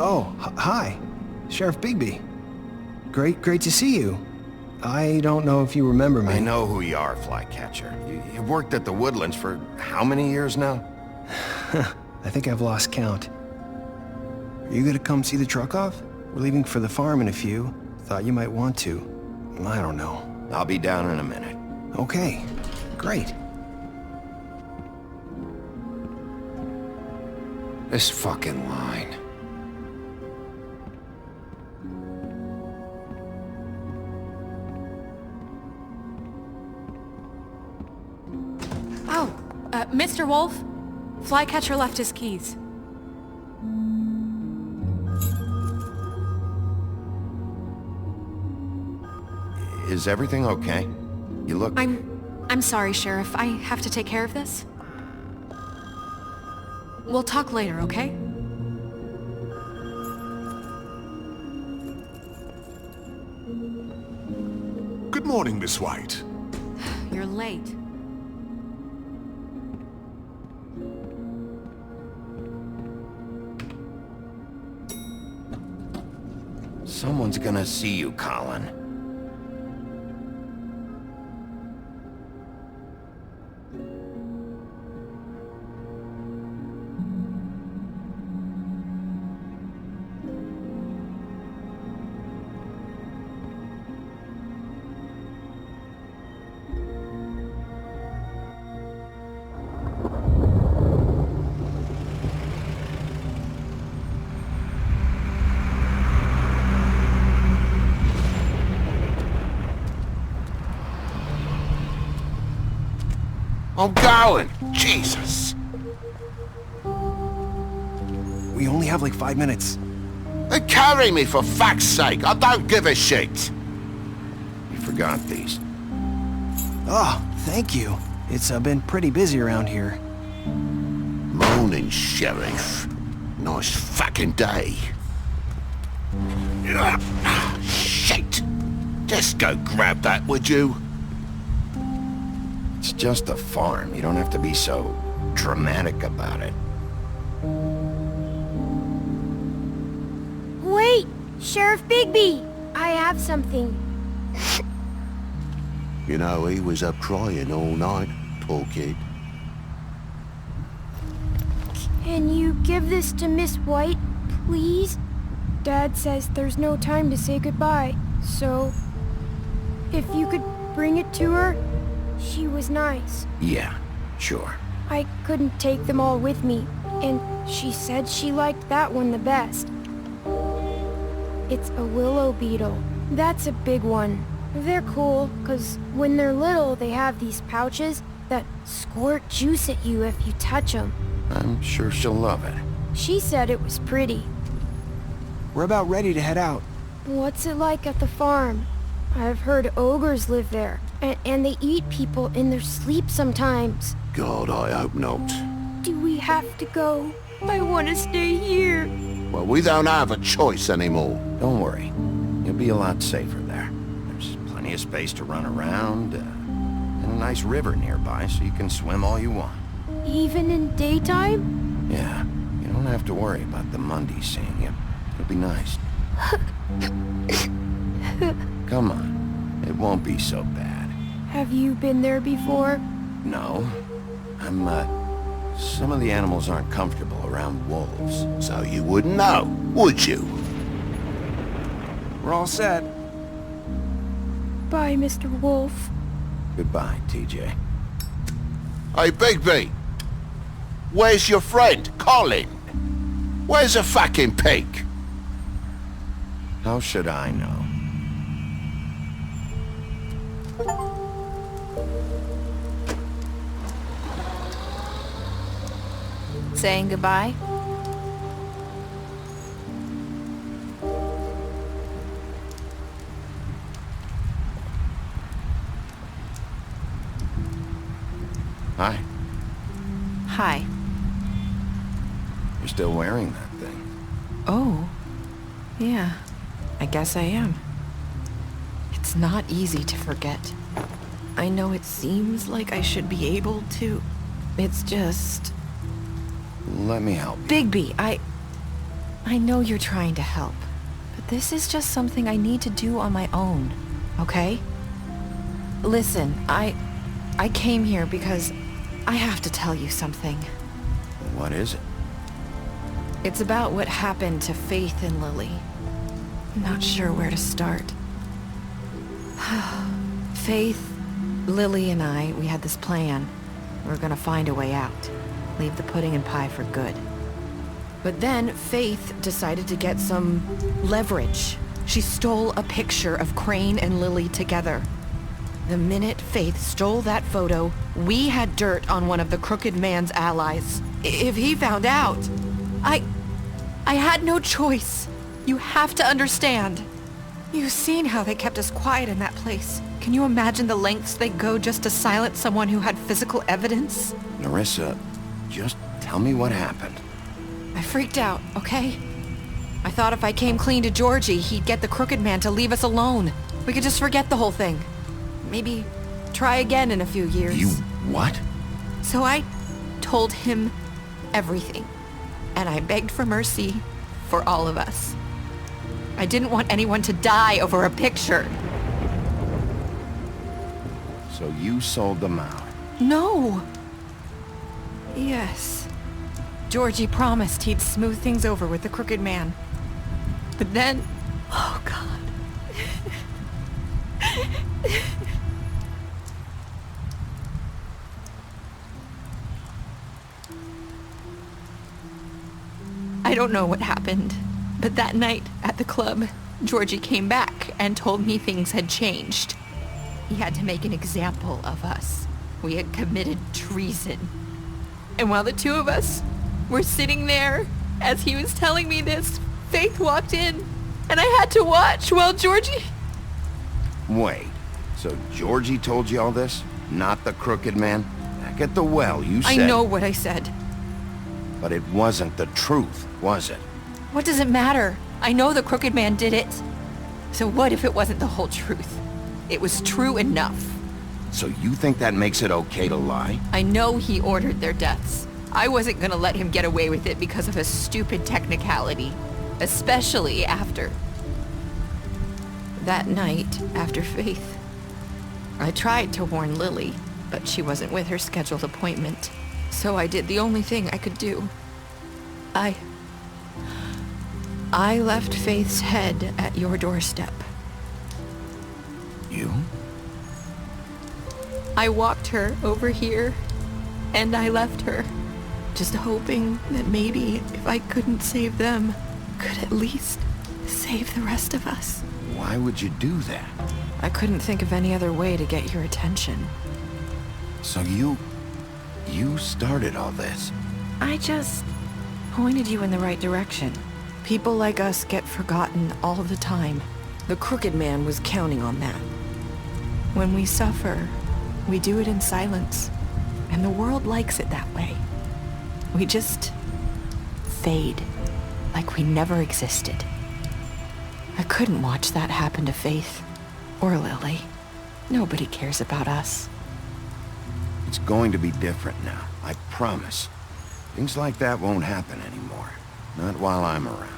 Oh, hi. Sheriff Bigby. Great to see you. I don't know if you remember me. I know who you are, Flycatcher. You've worked at the Woodlands for how many years now? I think I've lost count. Are you gonna come see the truck off? We're leaving for the farm in a few. Thought you might want to. I don't know. I'll be down in a minute. Okay, great. This fucking line. Oh, Mr. Wolf? Flycatcher left his keys. Is everything okay? You look... I'm sorry, Sheriff. I have to take care of this. We'll talk later, okay? Good morning, Miss White. You're late. Someone's gonna see you, Colin. I'm going! Jesus! We only have like 5 minutes. They carry me for fuck's sake! I don't give a shit! You forgot these. Oh, thank you. It's been pretty busy around here. Morning, Sheriff. Nice fucking day. Shit! Just go grab that, would you? It's just a farm. You don't have to be so dramatic about it. Wait! Sheriff Bigby! I have something. You know, he was up crying all night, poor kid. Can you give this to Miss White, please? Dad says there's no time to say goodbye, so... if you could bring it to her, she was nice. Yeah, sure. I couldn't take them all with me, and she said she liked that one the best. It's a willow beetle. That's a big one. They're cool, 'cause when they're little, they have these pouches that squirt juice at you if you touch them. I'm sure she'll love it. She said it was pretty. We're about ready to head out. What's it like at the farm? I've heard ogres live there, and they eat people in their sleep sometimes. God, I hope not. Do we have to go? I want to stay here. Well, we don't have a choice anymore. Don't worry. You'll be a lot safer there. There's plenty of space to run around, and a nice river nearby so you can swim all you want. Even in daytime? Yeah, you don't have to worry about the Mundies seeing you. It'll be nice. Come on. It won't be so bad. Have you been there before? No. Some of the animals aren't comfortable around wolves. So you wouldn't know, would you? We're all set. Bye, Mr. Wolf. Goodbye, TJ. Hey, Bigby! Where's your friend, Colin? Where's the fucking pig? How should I know? Saying goodbye? Hi. Hi. You're still wearing that thing. Oh, yeah, I guess I am. It's not easy to forget. I know it seems like I should be able to. It's just... Let me help you. Bigby, I know you're trying to help, but this is just something I need to do on my own, okay? Listen, I came here because I have to tell you something. What is it? It's about what happened to Faith and Lily. I'm not sure where to start. Faith, Lily and I, we had this plan. We were gonna find a way out. Leave the pudding and pie for good. But then Faith decided to get some leverage. She stole a picture of Crane and Lily together. The minute Faith stole that photo, we had dirt on one of the crooked man's allies. If he found out, I had no choice. You have to understand. You've seen how they kept us quiet in that place. Can you imagine the lengths they go just to silence someone who had physical evidence? Nerissa, just tell me what happened. I freaked out, okay? I thought if I came clean to Georgie, he'd get the crooked man to leave us alone. We could just forget the whole thing. Maybe try again in a few years. You what? So I told him everything. And I begged for mercy for all of us. I didn't want anyone to die over a picture. So you sold them out? No. Yes. Georgie promised he'd smooth things over with the crooked man. But then... Oh, God. I don't know what happened, but that night at the club, Georgie came back and told me things had changed. He had to make an example of us. We had committed treason. And while the two of us were sitting there, as he was telling me this, Faith walked in, and I had to watch while Georgie... Wait, so Georgie told you all this? Not the crooked man? Back at the well, you said... I know what I said. But it wasn't the truth, was it? What does it matter? I know the crooked man did it. So what if it wasn't the whole truth? It was true enough. So you think that makes it okay to lie? I know he ordered their deaths. I wasn't gonna let him get away with it because of a stupid technicality. Especially after... that night, after Faith. I tried to warn Lily, but she wasn't with her scheduled appointment. So I did the only thing I could do. I left Faith's head at your doorstep. You? I walked her over here, and I left her. Just hoping that maybe if I couldn't save them, could at least save the rest of us. Why would you do that? I couldn't think of any other way to get your attention. So you started all this? I just pointed you in the right direction. People like us get forgotten all the time. The crooked man was counting on that. When we suffer, we do it in silence, and the world likes it that way. We just fade, like we never existed. I couldn't watch that happen to Faith, or Lily. Nobody cares about us. It's going to be different now, I promise. Things like that won't happen anymore. Not while I'm around.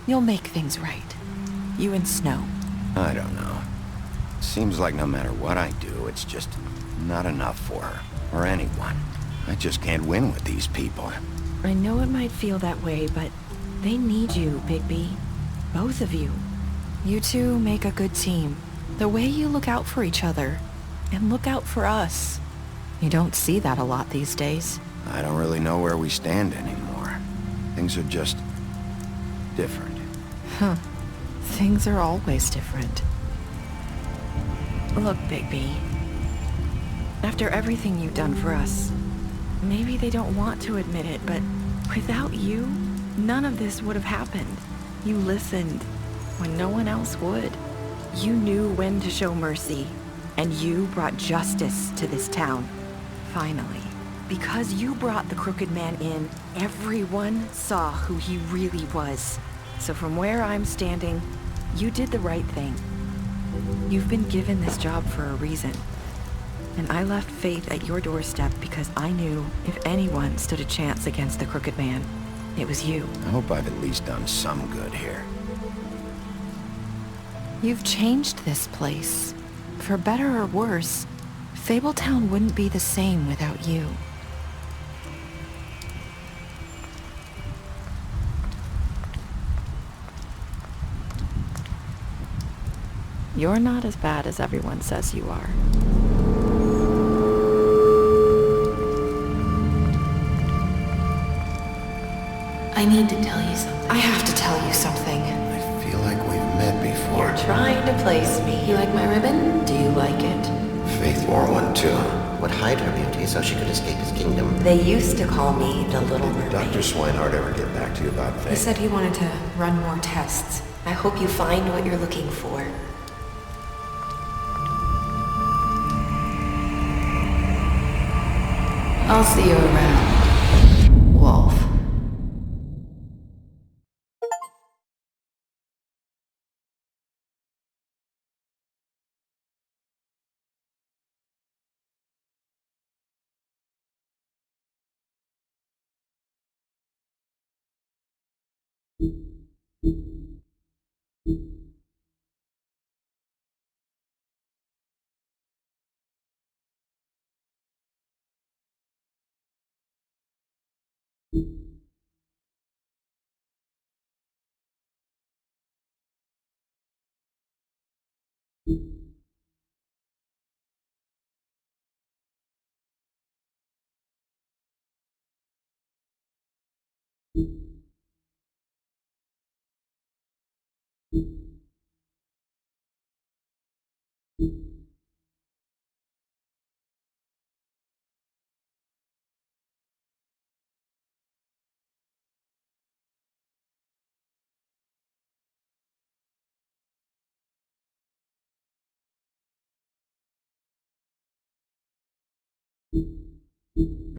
You'll make things right. You and Snow. I don't know. Seems like no matter what I do, it's just not enough for her, or anyone. I just can't win with these people. I know it might feel that way, but they need you, Bigby. Both of you. You two make a good team. The way you look out for each other, and look out for us. You don't see that a lot these days. I don't really know where we stand anymore. Things are just... different. Huh. Things are always different. Look, Bigby. After everything you've done for us, maybe they don't want to admit it, but without you, none of this would have happened. You listened when no one else would. You knew when to show mercy, and you brought justice to this town. Finally. Because you brought the crooked man in, everyone saw who he really was. So from where I'm standing, you did the right thing. You've been given this job for a reason. And I left Faith at your doorstep because I knew if anyone stood a chance against the crooked man, It was you. I hope I've at least done some good here. You've changed this place. For better or worse, Fabletown wouldn't be the same without you. You're not as bad as everyone says you are. I need to tell you something. I have to tell you something. I feel like we've met before. You're trying to place me. You like my ribbon? Do you like it? Faith wore one too. Would hide her beauty so she could escape his kingdom. They used to call me the Little Did Mermaid. Dr. Swinehart ever get back to you about Faith? He said he wanted to run more tests. I hope you find what you're looking for. I'll see you around, Wolf.